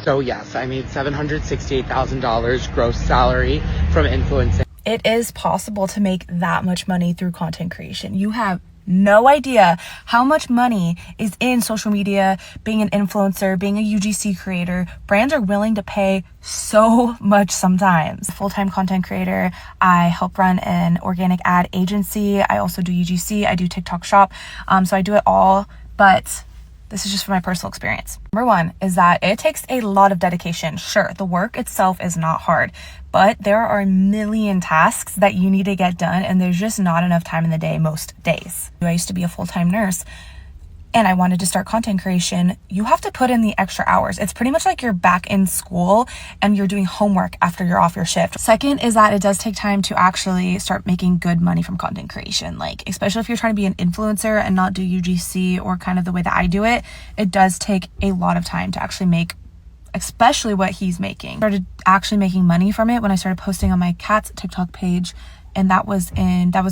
So yes, I made $768,000 gross salary from influencing. It is possible to make that much money through content creation. You have no idea how much money is in social media, being an influencer, being a UGC creator. Brands are willing to pay so much sometimes. Full-time content creator. I help run an organic ad agency. I also do UGC. I do TikTok shop. So I do it all, but this is just from my personal experience. Number one is that it takes a lot of dedication. Sure, the work itself is not hard, but there are a million tasks that you need to get done, and there's just not enough time in the day most days. I used to be a full-time nurse, and I wanted to start content creation. You have to put in the extra hours. It's pretty much like you're back in school and you're doing homework after you're off your shift. Second is that it does take time to actually start making good money from content creation. Like, especially if you're trying to be an influencer and not do UGC or kind of the way that I do it, it does take a lot of time to actually make, especially what he's making. I started actually making money from it when I started posting on my cat's TikTok page, and that was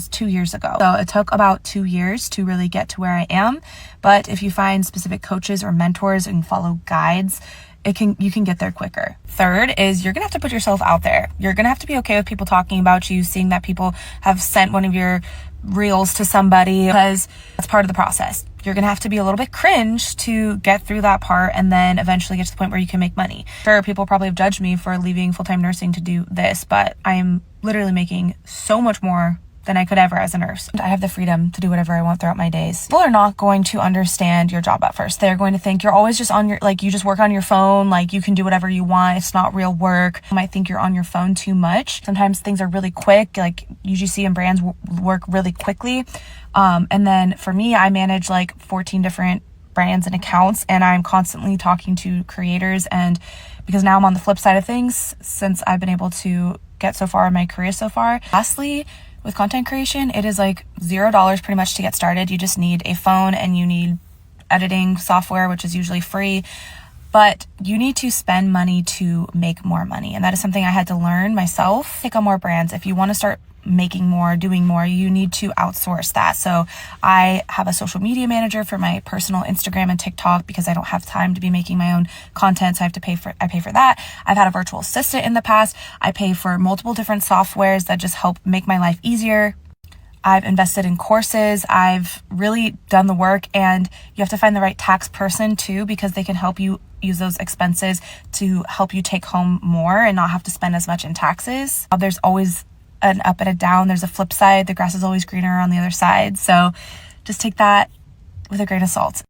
2 years ago. So it took about 2 years to really get to where I am. But if you find specific coaches or mentors and follow guides, you can get there quicker. Third is you're gonna have to put yourself out there. You're gonna have to be okay with people talking about you, seeing that people have sent one of your reels to somebody, because that's part of the process. You're gonna have to be a little bit cringe to get through that part and then eventually get to the point where you can make money. Sure, people probably have judged me for leaving full-time nursing to do this, but I'm literally making so much more than I could ever as a nurse. I have the freedom to do whatever I want throughout my days. People are not going to understand your job at first. They're going to think you're always just on your, like, you just work on your phone, like you can do whatever you want. It's not real work. You might think you're on your phone too much. Sometimes things are really quick, like UGC and brands work really quickly. And then for me, I manage like 14 different brands and accounts, and I'm constantly talking to creators. And because now I'm on the flip side of things, since I've been able to get so far in my career so far. Lastly, with content creation, it is like $0 pretty much to get started. You just need a phone and you need editing software, which is usually free, but you need to spend money to make more money. And that is something I had to learn myself. Take on more brands. If you want to start making more, doing more, you need to outsource that. So I have a social media manager for my personal Instagram and TikTok because I don't have time to be making my own content. So I pay for that. I've had a virtual assistant in the past. I pay for multiple different softwares that just help make my life easier. I've invested in courses. I've really done the work, and you have to find the right tax person too, because they can help you use those expenses to help you take home more and not have to spend as much in taxes. There's always an up and a down. There's a flip side. The grass is always greener on the other side. So just take that with a grain of salt.